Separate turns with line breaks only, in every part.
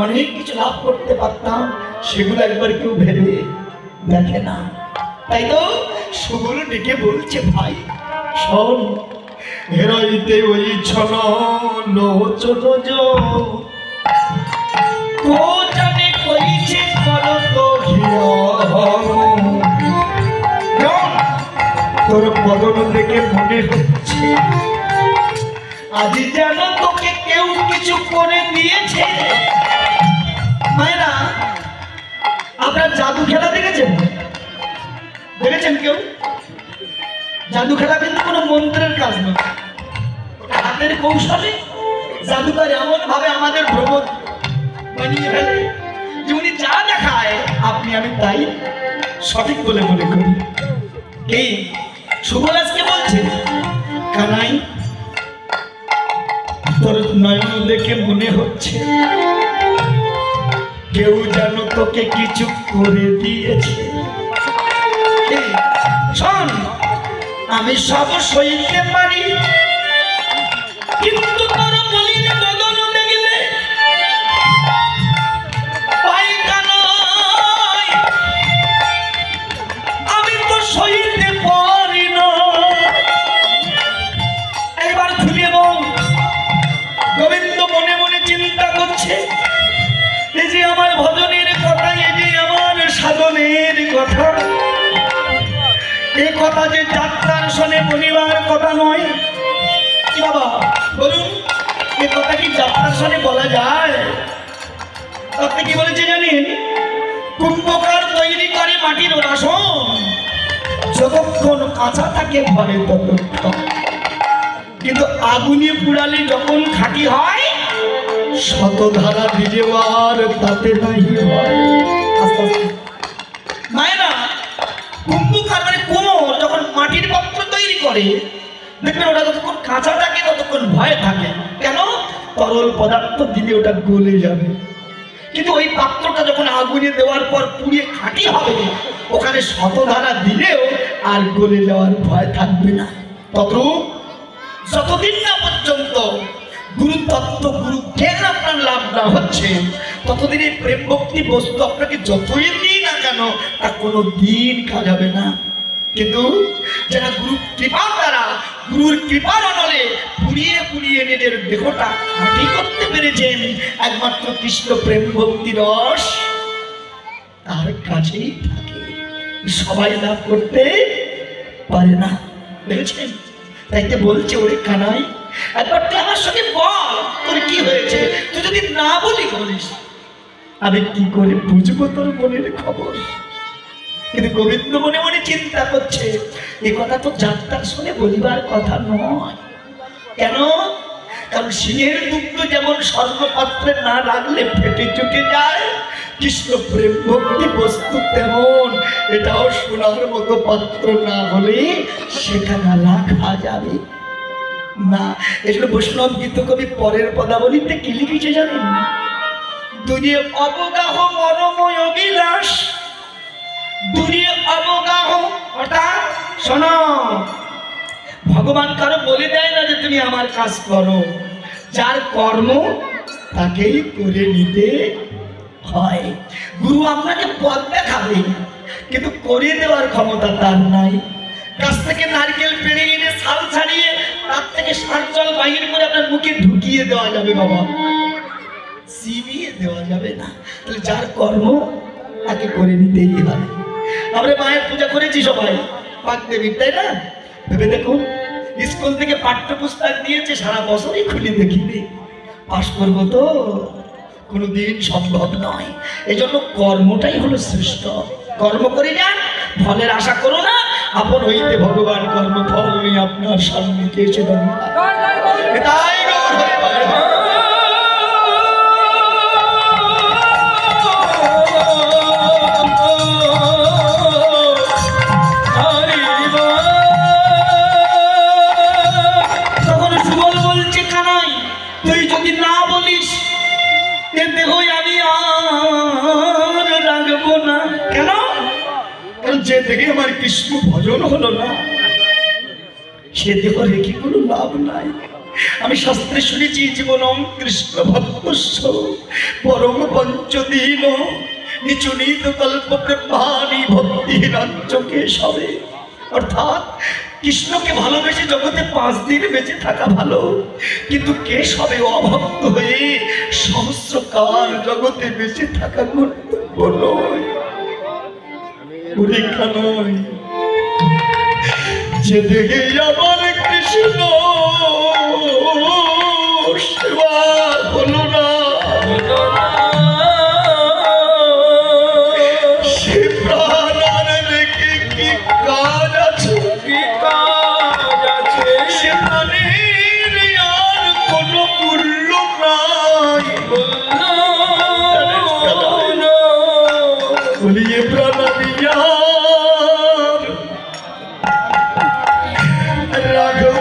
অনেক কিছু লাভ করতে পারতাম, সেগুলো একবার কেউ ভেবে দেখে না। তাই তো সুগুলো ডেকে বলছে, ভাই শোন, হেরইতে ওই ছন লোচন তো জানে কইছে করো তো তোর বদন দেখে মনে হচ্ছে আজ যেন তোকে কেউ কিছু করে দিয়েছে। মায়েরা, আপনার জাদু খেলা দেখেছেন? দেখেছেন কেউ? জাদু খেলা কিন্তু কোনো মন্ত্রের কাজ নয়, হাতের কৌশলে জাদুকর এমন ভাবে আমাদের ভ্রমণ বানিয়ে ফেলে যে উনি যা দেখায় আপনি আমি তাই সঠিক বলে মনে করি। এই সুবলাসকে বলছে, কানাই তোর নয়ন দেখে মনে হচ্ছে কেউ যেন তোকে কিছু করে দিয়েছে। শোন, আমি সব সইতে পারি, কিন্তু তোর বলির বদন দেখলে আমি তো সইতে পারি না। একবার খুলে বল। গোবিন্দ মনে মনে চিন্তা করছে, এই যে আমার ভজনের কথা, এই যে আমার সাধনের কথা, এই কথা যে যাত্রার শোনে বলিবার কথা নয়। কি বাবা বলুন, এই কথা কি যাত্রার শোনে বলা যায়? আপনি কি বলেছে জানেন? কুম্ভকার তৈরি করে মাটির বাসন, যতক্ষণ কাঁচা থাকে ভয় ততক্ষণ, কিন্তু আগুনে পুড়ালে যখন খাঁটি হয়, শতধারা দিলেও আর তাতে নাই হয়। মায়েরা, কুম্ভকার মানে কুমোর যখন মাটির পাত্র তৈরি করে, দেখবেন ওটা যতক্ষণ কাঁচা থাকে ততক্ষণ ভয় থাকে। কেন? তরল পদার্থ দিলে ওটা গলে যাবে। কিন্তু ওই পাত্রটা যখন আগুনে দেওয়ার পর পুড়িয়ে খাঁটি হবে, ওখানে শতধারা দিলেও আর গলে যাওয়ার ভয় থাকবে না। যতদিন না পর্যন্ত গুরু তত্ত্ব, গুরু জ্ঞান আপনার লাভ না হচ্ছে, ততদিন এই প্রেম ভক্তি বস্তু আপনাকে যতই দিই না কেন তা কোনো দিন কাজ হবে না। কিন্তু যারা গুরু কৃপার দ্বারা, গুরুর কৃপার অনলে পুড়িয়ে পুড়িয়ে নিজের দেহটা খাঁটি করতে পেরেছেন, একমাত্র কৃষ্ণ প্রেম ভক্তি রস তার কাছেই থাকে, সবাই লাভ করতে পারে না। দেখেছেন? তাইতে বলছে, ওরে কানাই, একবার তুই আমার সঙ্গে বল তোর কি হয়েছে। তুই যদি না বলিস আমি কি করে বুঝবো তোর মনের খবর? কিন্তু গোবিন্দ মনে মনে চিন্তা করছে, এ কথা তো যাত্রার শুনে বলিবার কথা নয়। কেন? কারণ সিংহের দুগ্ধ যেমন স্বর্ণপাত্রে না লাগলে ফেটে চুকে যায়, কৃষ্ণ প্রেম ভক্তি বস্তু তেমন এটাও সোনার মতো পাত্র না হলে সেখানে রাখা যাবে না। এজন্য বৈষ্ণব গীত কবি পরের পদাবলিতে কি লিখেছে জানেন? দুনিয়ে অবগাহ মরময় অবিলাস, দুনিয়ে অবগাহ, অর্থাৎ শোনো, ভগবান কারো বলে দেয় না যে তুমি আমার কাজ করো, যার কর্ম তাকেই করে নিতে হয়। গুরু আপনাকে পথ দেখাবে, কিন্তু করে দেওয়ার ক্ষমতা তার নাই। গাছ থেকে নারকেল পেড়ে এনে ছাল ছাড়িয়ে তার থেকে সার জল বাহির করে আপনার মুখে ঢুকিয়ে দেওয়া যাবে বাবা, চিবিয়ে দেওয়া যাবে না। তাহলে যার কর্ম তাকে করে নিতেই হবে। আমরা মায়ের পূজা করেছি সবাই বাগদেবীর, তাই না? ভেবে দেখুন, স্কুল থেকে পাঠ্যপুস্তক দিয়েছে, সারা বছরই খুলে দেখিনি, পাশ করবো তো কোনোদিন সম্ভব নয়। এজন্য কর্মটাই হলো শ্রেষ্ঠ। কর্ম করে যান, ফলের আশা করো না। আপন হইতে ভগবান কর্ম ফল নিয়ে আপনার সামনে এসে তাই যে দেখে আমার কৃষ্ণ ভজন হলো না, সে দেহ রেখে কোনো লাভ নাই। আমি শাস্ত্রে শুনেছি জীবনম কৃষ্ণ ভক্তস্য পরম পঞ্চদীন নিচু নিত কল্প ব্রহ্মাণী ভক্তি রাজ্যকে সবে। অর্থাৎ কৃষ্ণকে ভালোবেসে জগতে 5 দিন বেঁচে থাকা ভালো, কিন্তু কেশবে অভক্ত হয়ে সহস্রকাল জগতে বেঁচে থাকা কর্তব্য নয়, পরীক্ষা নয়। যে দেখে আমার কৃষ্ণ সেবা হলো না, সে প্রাণ রেখে কি কাজ আছে? সে প্রাণের আর কোনো মূল্য নাই। বলিয়ে প্রাণাদিয়া রাঘব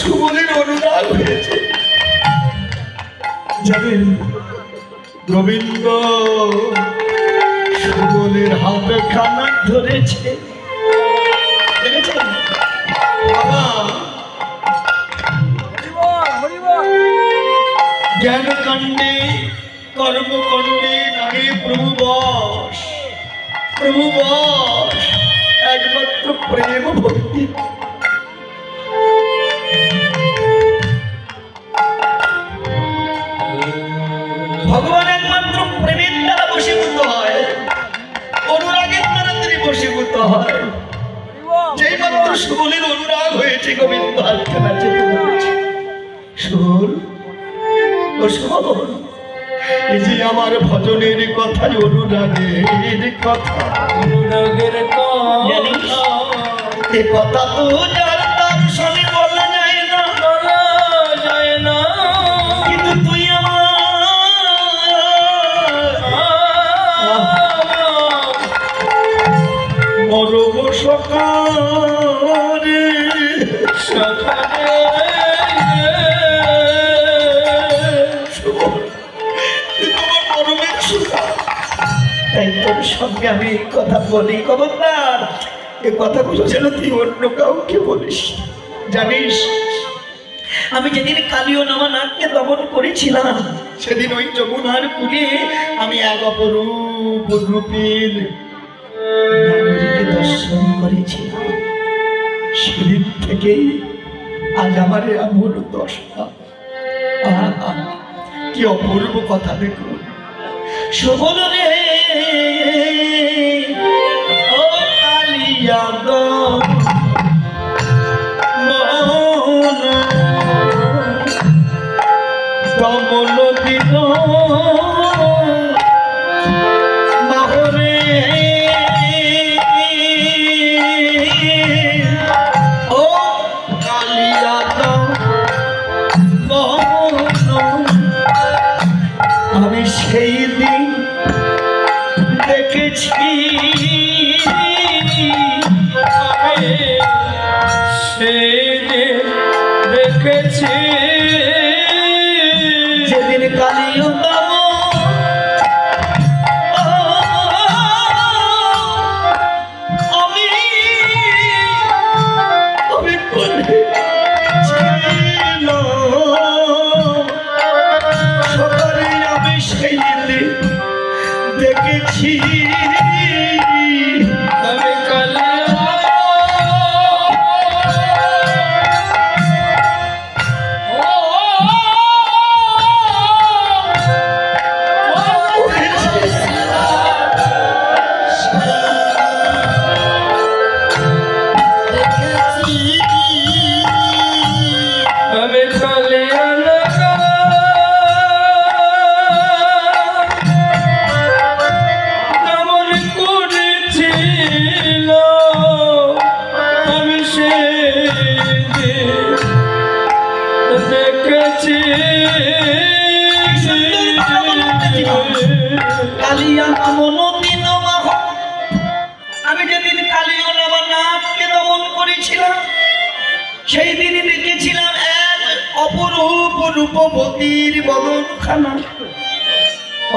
সুবলের অনুরাগ হয়েছে। জানেন গোবিন্দ সুবলের হাতে খানা ধরেছে, দেখেছেন বাবা? জ্ঞান কাণ্ডে কর্মকাণ্ডে নাগে প্রভু বশ, প্রভু বশ, একমাত্র প্রেম ভক্তি। ভগবান একমাত্র প্রেমের দ্বারা বশীভূত হয়, অনুরাগের দ্বারা তিনি বশীভূত হয়। যেই মাত্র সুবলের অনুরাগ হয়েছে গোবিন্দ হাতখানা চেপে ধরেছে। সুবল, ও সুবল, এই যে আমার ভজনের কথাই অনুরাগের কথা, অনুরাগের কথা, এ কথা তো যার তার শুনে বলা যায় না, বলা যায় না, কিন্তু তুই আমার মরম সকারে সকারে তোকে আমি এই কথা বলি, খবরদার এই কথাগুলো যেন তুই অন্য কাউকে বলিস। জানিস আমি যেদিন কালীয় নামা নাগকে দমন করেছিলাম, সেদিন ওই যমুনার কূলে আমি এক অপরূপ রূপের নাগরীকে দর্শন করেছিলাম। সেদিন থেকেই আজ আমার এমন দশা। কি অপূর্ব কথা দেখুন। সবল রে ও কালিয়া দমন দিন মাহরে ও কালিয়া আমি সেই দিন দেখেছি,
সেই দিন দেখেছি
যেদিন কালীয় আমি কোলে ছিল সকালে আমি সেই দিন দেখেছি।
আমি কালে
আমি যেদিন কালীয় নামা নাগকে দমন করেছিলাম, সেই দিন দেখেছিলাম এক অপরূপ রূপবতীর বদনখানা।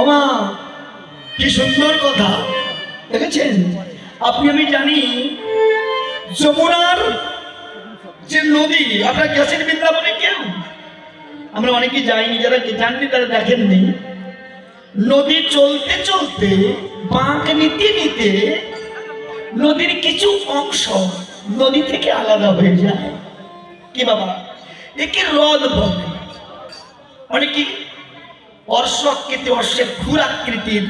ওমা কি সুন্দর কথা দেখেছেন আপনি। আমি জানি যমুনার যে নদী, আপনারা গেছেন বৃন্দাবনে কেউ? আমরা অনেকে যাইনি, যারা জাননি তারা দেখেননি। নদী চলতে চলতে বাঁক নিতে নিতে নদীর কিছু অংশ নদী থেকে আলাদা হয়ে যায়। কি বাবা, একে হ্রদ বলে। অনেকে অর্শ আকৃতি, অর্শের ক্ষুর আকৃতির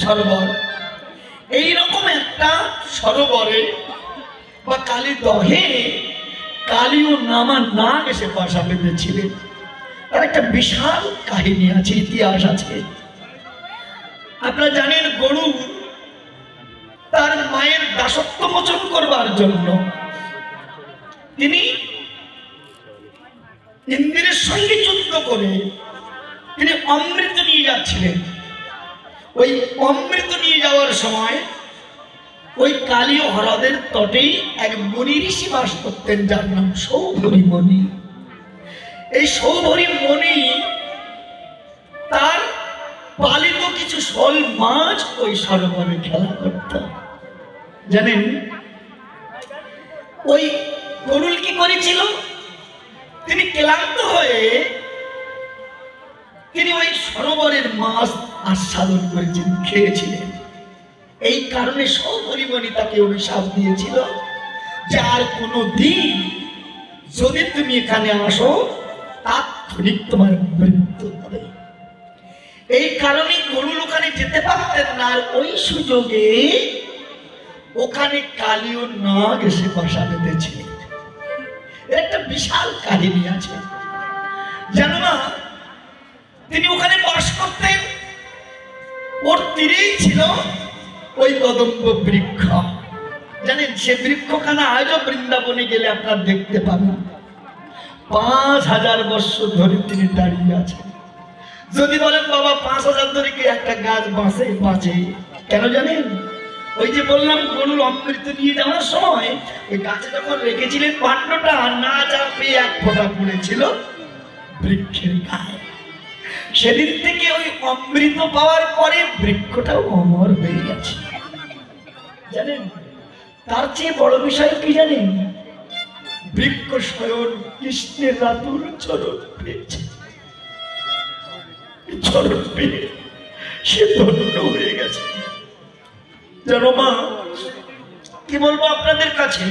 সরোবর, এইরকম একটা সরোবরে বা কালী দহে কালীয় নামা নাগ এসে বাসা বেঁধেছিলেন। তার একটা বিশাল কাহিনী আছে, ইতিহাস আছে। আপনারা জানেন গরু তার মায়ের দাসত্ব মোচন করবার জন্য তিনি ইন্দ্রের সঙ্গে যুদ্ধ করে তিনি অমৃত নিয়ে যাচ্ছিলেন। ওই অমৃত নিয়ে যাওয়ার সময় ওই কালীয় হ্রদের তটেই এক মুনি ঋষি বাস করতেন, যার নাম সৌভরি মুনি। এই সৌভরি মুনি তার পালিত কিছু শোল মাছ ওই সরোবরে খেলা করত। জানেন ওই গরুল কি করেছিল? তিনি ক্লান্ত হয়ে তিনি ওই সরোবরের মাছ আস্বাদন করেছিলেন, খেয়েছিলেন। এই কারণে সৌভরি মুনি তাকে অভিশাপ দিয়েছিল যে আর কোনো দিন যদি তুমি এখানে আসো তাৎক্ষণিক তোমার মৃত্যু হবে। এই কারণে গরুল ওখানে যেতে পারতেন না। আর ওই সুযোগে ওখানে কালীয় নাগ এসে বাসা বেঁধেছিলেন। একটা বিশাল কাহিনী আছে, জানো না? তিনি ওখানে বাস করতেন, ওর তীরেই ছিল ওই কদম্ব বৃক্ষ। জানেন সে বৃক্ষখানা আজও বৃন্দাবনে গেলে আপনার দেখতে পাবেন। 5000 বছর ধরে তিনি দাঁড়িয়ে আছেন। যদি বলেন বাবা 5000 ধরে কি একটা গাছ বাঁচে কেন জানেন? ওই যে বললাম গরুর অমৃত নিয়ে যাওয়ার সময় ওই গাছে যখন রেখেছিলেন পাণ্ডটা না চাপে এক ফোঁটা পড়েছিল বৃক্ষের গায়ে। সেদিন থেকে ওই অমৃত পাওয়ার পরে বৃক্ষটাও অমর হয়ে গেছে। জানেন তার চেয়ে বড় বিষয় কি জানেন? বৃক্ষ স্বয়ং কৃষ্ণের রাতুল চরণ পেয়েছে, চরণ পেয়ে সে ধন্য হয়ে গেছে। জানো মা, কি বলবো আপনাদের কাছে,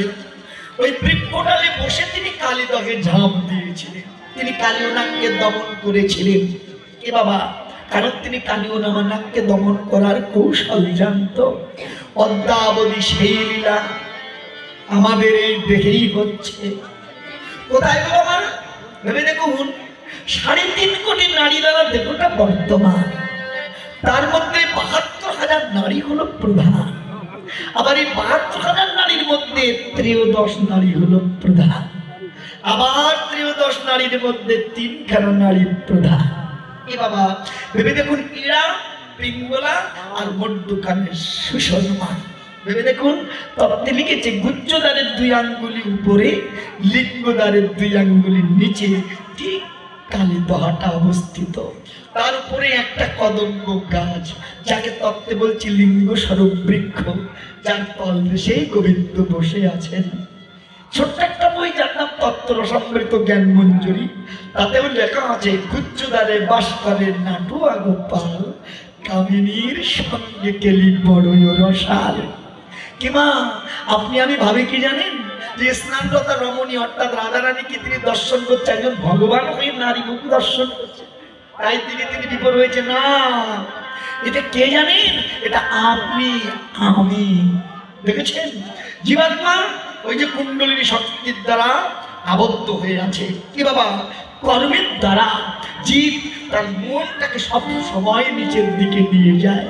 ওই বৃক্ষডালে বসে তিনি কালিদহে ঝাঁপ দিয়েছিলেন, তিনি কালিয়নাগকে দমন করেছিলেন। এ বাবা, কারণ তিনি কালিয়নাগকে দমন করার কৌশল জানত। অদ্যাবধি সেই লীলা আমাদের এই দেহেই হচ্ছে। কোথায় গো বাবা? ভেবে দেখুন, 3.5 কোটি নারী দ্বারা দেহটা বর্তমান, তার মধ্যে 72,000 নারী হলো প্রধান। আবার এই 72,000 নারীর মধ্যে 13 নারী হলো প্রধান, আবার 13 নারীর মধ্যে 3 নারী প্রধান। এ বাবা, ভেবে দেখুন, ইরা, পিঙ্গলা আর মধ্যখানে সুষমা। ভেবে দেখুন, তত্ত্বে লিখেছে গুজ্জদ্বারের 2 আঙ্গুলি উপরে, লিঙ্গদ্বারের 2 আঙ্গুলি নিচে ঠিক কালিদহটা অবস্থিত। তার উপরে একটা কদম্ব গাছ, যাকে তত্ত্বে বলছি লিঙ্গ স্বরূপ বৃক্ষ, যার তলে সেই গোবিন্দ বসে আছেন। ছোট্ট একটা বই যার নাম তত্ত্ব রসামৃত জ্ঞান মঞ্জুরি, তাতেও লেখা আছে গুজ্জদ্বারে বাস করে নাটুয়া গোপাল, কামিনীর সঙ্গে কেলি বড়ই রসাল। কি মা, আপনি আমি ভাবি কি জানেন, যে স্নানরতা রমণী অর্থাৎ রাধারানীকে তিনি দর্শন করছে, একজন ভগবান হয়ে নারী মুখ দর্শন করছে, তাই তিনি বিপদ হয়েছে না। এটা কে জানেন? এটা আপনি আমি। দেখেছেন জীবাত্মা ওই যে কুণ্ডলিনী শক্তির দ্বারা আবদ্ধ হয়ে আছে। কি বাবা, কর্মের দ্বারা জীব তার মনটাকে সব সময় নিচের দিকে নিয়ে যায়,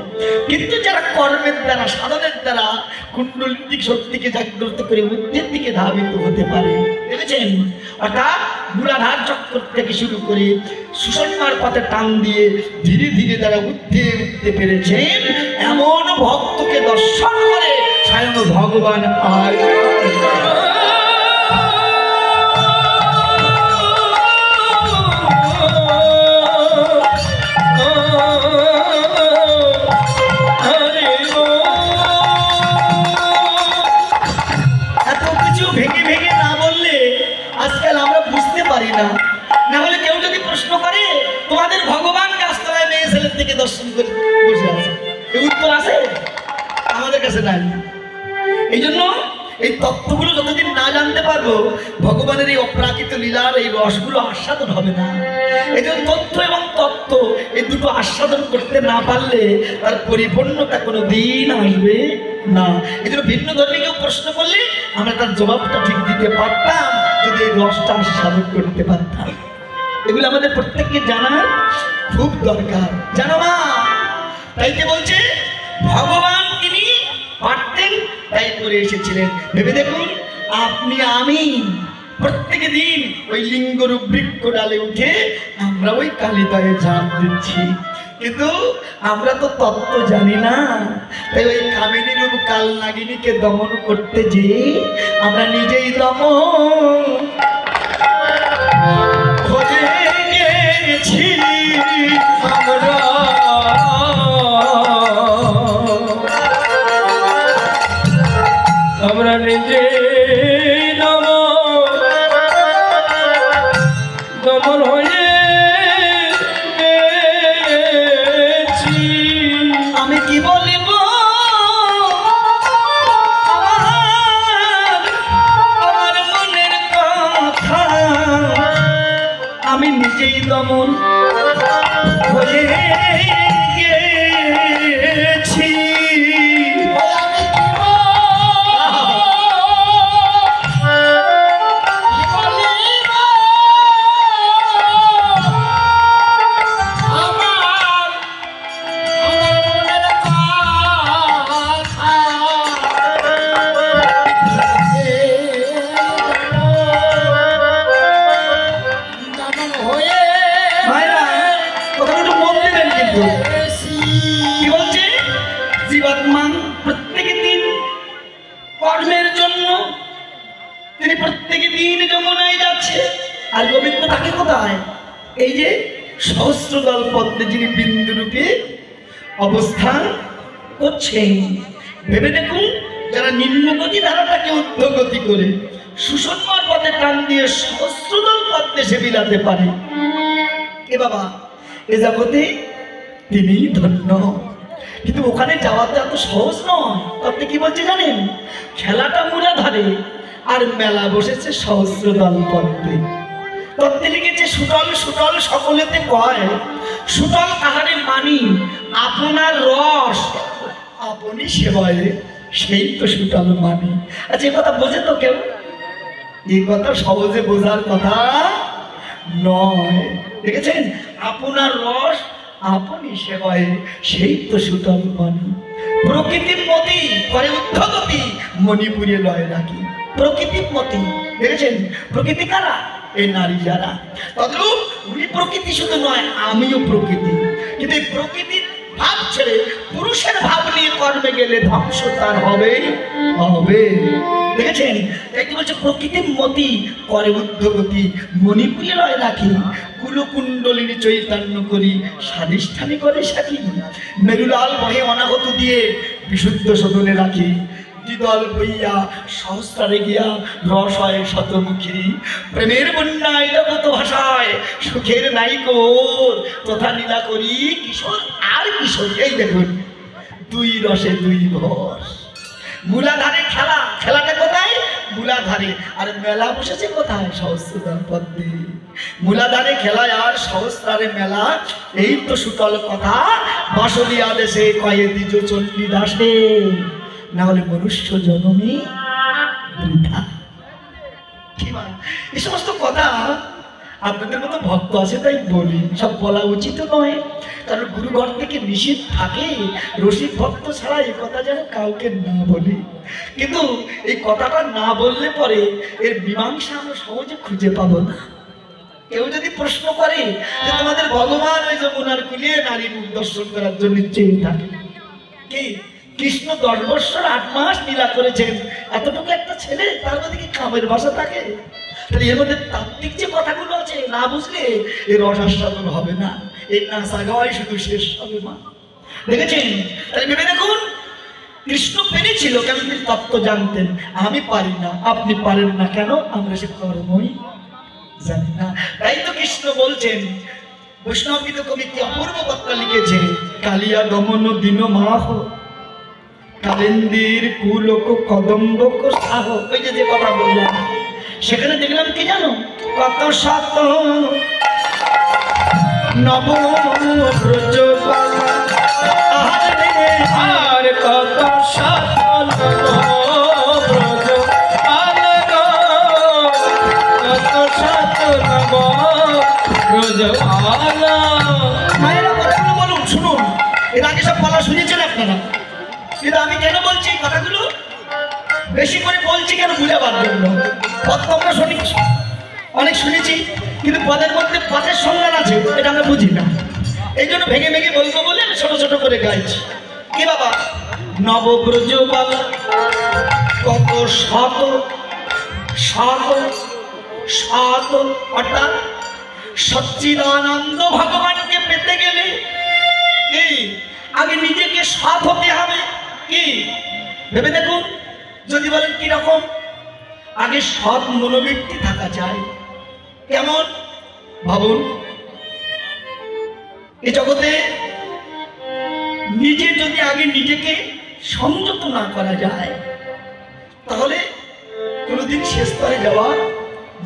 কিন্তু যারা কর্মের দ্বারা সাধনের দ্বারা কুণ্ডলিনী শক্তিকে জাগ্রত করে ঊর্ধ্বের দিকে ধাবিত হতে পারে। দেখেছেন, অর্থাৎ মূলাধার চক্র থেকে শুরু করে সুষমার পথে টান দিয়ে ধীরে ধীরে তারা উঠতে উঠতে পেরেছেন, এমন ভক্তকে দর্শন করে স্বয়ং ভগবান আর এত কিছু ভেঙে ভেঙে না বললে আজকাল আমরা বুঝতে পারি না। না হলে কেউ যদি প্রশ্ন করে তোমাদের ভগবান গাছতলায় মেয়ে ছেলের দিকে দর্শন করে বসে আছে, এই উত্তর আছে আমাদের কাছে নাই। এই জন্য এই তত্ত্বগুলো যতদিন না জানতে পারবো, ভগবানের এই অপ্রাকৃত লীলার এই রসগুলো আস্বাদন হবে না। এই জন্য তথ্য এবং তত্ত্ব এই দুটো আস্বাদন করতে না পারলে তার পরিপূর্ণতা কোনো দিন আসবে না। এই জন্য ভিন্ন ধর্মে কেউ প্রশ্ন করলে আমরা তার জবাবটা ঠিক দিতে পারতাম যদি এই রসটা আস্বাদন করতে পারতাম। এগুলো আমাদের প্রত্যেককে জানার খুব দরকার, জানো মা। তাই যে বলছে ভগবান তিনি পারতেন, তাই করে এসেছিলেন। ভেবে দেখুন, আপনি আমি প্রত্যেক দিন ওই লিঙ্গরূপ বৃক্ষ ডালে উঠে আমরা ওই কালিদয়ে ঝাঁপ দিচ্ছি, কিন্তু আমরা তো তত্ত্ব জানি না। তাই ওই কামিনী রূপ কাল নাগিনীকে দমন করতে যে আমরা নিজেই দমন হয়ে গেছি।
আমরা নিজে দমন হয়ে গেছি।
আমি কি বলিব আমার মনের কথা, আমি নিজেই দমন হয়ে গেছি। জীবাত্মা প্রত্যেক দিন কর্মের জন্য তিনি প্রত্যেক দিন যমুনায় যাচ্ছে, আর গোবিন্দ তাকে কোথায়? এই যে সহস্রদল পদ্মে যিনি বিন্দু রূপে অবস্থান করছেন। ভেবে দেখুন, যারা নিম্নগতি ধারাটাকে ঊর্ধ্বগতি করে সুষমার পথে টান দিয়ে সহস্রদল পথে সে বিলাতে পারে, এ বাবা এ জগতে তিনি ধন্য। কিন্তু ওখানে যাওয়াতে এত সহজ নয়। আপনি কি বলছে জানেন? খেলাটা মূলাধারে আর মেলা বসেছে সহস্রদল পদ্মে। তত্ত্বে লিখেছে সুতল সুতল সকলেতে কয়, সুতল তাহারে মানি আপনার রস আপনি সেবায়, সেই তো সুতল মানি। আচ্ছা এই কথা বোঝে তো কেউ? এই কথা সহজে বোঝার কথা নয়। দেখেছেন? আপনার রস আপনি সেবায়, সেই তো সুতল মানি। প্রকৃতির মতি করে ঊর্ধ্বগতি, মণিপুরে লয় রাখি। প্রকৃতির মতি, দেখেছেন? প্রকৃতি কারা? এই নারী যারা। তদ্রূপ উনি প্রকৃতি শুধু নয়, আমিও প্রকৃতি। কিন্তু এই প্রকৃতির ভাব ছেড়ে পুরুষের ভাব নিয়ে কর্মে গেলে ধ্বংস তার হবেই হবে। দেখেছেন? তাই কি বলছে? প্রকৃতির মতি করে ঊর্ধ্বগতি, মণিপুরে লয় রাখি। কুলকুণ্ডলিনী চৈতন্য করি, স্বাধিষ্ঠানী করে সাথী। মেরুলাল বহে অনাগত দিয়ে বিশুদ্ধ সদনে রাখি। দ্বিদল বইয়া সহস্রারে গিয়া রস হয় শতমুখী। প্রেমের বন্যায় জগত ভাষায় সুখের নাইকোর তথা লীলা করি কিশোর আর কিশোর। এই দেখুন, দুই রসে দুই ভস। মূলাধারে খেলা, খেলাটা কোথায়? মূলাধারে। আর মেলা বসেছে কোথায়? সহস্রদল পদ্মে। মূলাধারে খেলায় আর সহস্রারে মেলা, এই তো সুতল কথা। বাসলিয়া দেশে কয়ে দ্বিজ চণ্ডী দাসে, না হলে মনুষ্য জনমী বৃথা। এই সমস্ত কথা আপনাদের মতো ভক্ত আছে তাই বলি, সব বলা উচিত নয়। কারণ গুরুঘর থেকে নিষেধ থাকে, রসিক ভক্ত ছাড়া এই কথা যেন কাউকে না বলি। কিন্তু এই কথাটা না বললে পরে এর মীমাংসা আমরা সহজে খুঁজে পাবো না। কেউ যদি প্রশ্ন করে যে তোমাদের ভগবান ওই যমুনার কুলে নারী মুখ দর্শন করার জন্য চেয়ে থাকে, কি কৃষ্ণ 10 বৎসর 8 মাস লীলা করেছেন, এতটুকু একটা ছেলে, তার মধ্যে কি কামের ভাষা থাকে? তাহলে এর মধ্যে তাত্ত্বিক যে কথাগুলো আছে না বুঝলে এর রসাস্বাদন হবে না, এর নাচা গাওয়াই শুধু শেষ হবে না। দেখেছেন? তাহলে ভেবে দেখুন, কৃষ্ণ পেরেছিল কেন? তিনি তত্ত্ব জানতেন। আমি পারি না, আপনি পারেন না কেন? আমরা সে কর্মই জানি না। তাই তো কৃষ্ণ বলছেন, বৈষ্ণবগীত কবি কি অপূর্ব কথা লিখেছে, কালিয়া দমন দিন মাহ কালেন্দির কুলোক কদম্বক সাহ। ওই যে কথা বললাম, সেখানে দেখলাম কি জানো? কত শত নব ব্রজ
আর কত শত নব ব্রজ কত শত নব ব্রজ।
মায়েরা কথাগুলো বলুন, শুনুন। এর আগে সব বলা শুনেছেন আপনারা, কিন্তু আমি কেন বলছি এই কথাগুলো? বেশি করে বলছি কেন? বুঝাবার জন্য। পদ তো আমরা শুনেছি, অনেক শুনেছি, কিন্তু পদের মধ্যে পদের সম্মান আছে, এটা আমরা বুঝি না। এই জন্য ভেঙে ভেঙে বলবো বলে আমি ছোট ছোট করে গাইছি। কি বাবা? নবব্রজ বাবা কত শত শত শত, অর্থাৎ সচ্চিদানন্দ ভগবানকে পেতে গেলে কি আগে নিজেকে সৎ হতে হবে। কি ভেবে দেখুন, যদি বলেন কিরকম? আগে সৎ মনোবৃত্তি থাকা চাই। কেমন ভাবুন, এই জগতে নিজে যদি আগে নিজেকে সংযত না করা যায়, তাহলে কোনোদিন শেষ স্তরে যাওয়া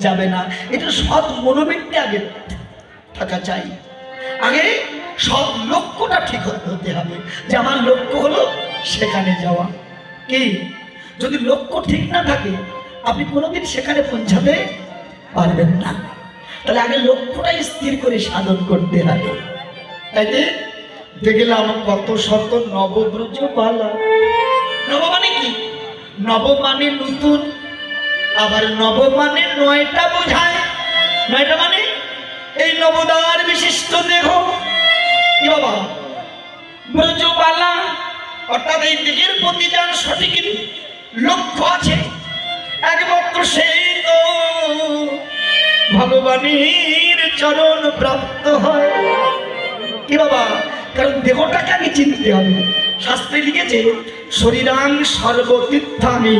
যাবে না। এটা সৎ মনোবৃত্তি আগে থাকা চাই। আগে সব লক্ষ্যটা ঠিক হতে হবে, যে আমার লক্ষ্য হলো সেখানে যাওয়া। কি যদি লক্ষ্য ঠিক না থাকে, আপনি কোনোদিন সেখানে পৌঁছাতে পারবেন না। তাহলে আগে লক্ষ্যটাই স্থির করে সাধন করতে হবে। তাই দেখলাম কত শত নবব্রজ পালা। নব মানে কি? নব মানে নতুন, আবার নব মানে 9টা বোঝায়। 9টা মানে এই নবদার বিশিষ্ট দেহ। কি বাবা? ব্রজবালা, অর্থাৎ এই দিকের প্রতি যার সঠিক লক্ষ্য আছে, একমাত্র সেই তো ভগবানের চরণ প্রাপ্ত হয়। কি বাবা? কারণ দেহটাকে আগে চিনতে হবে। শাস্ত্রে লিখেছে শরীরাং সর্বতীর্থানি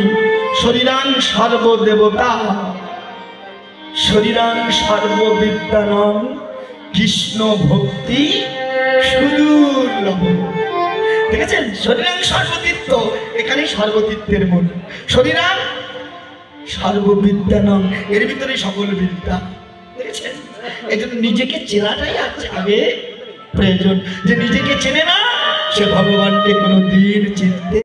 শরীরাং সর্বদেবতা শরীরাং সর্ববিদ্যানং কৃষ্ণ ভক্তি সুদুর্লভ। দেখেছেন, শরীরাং সর্বতীর্থ, এখানে সর্বতীর্থের মূল। শরীরাং সর্ববিদ্যানং, এর ভিতরে সকল বিদ্যা। দেখেছেন, এই জন্য নিজেকে চেনাটাই আগে প্রয়োজন। যে নিজেকে চেনে না, সে ভগবানকে কোনোদিন চিনতে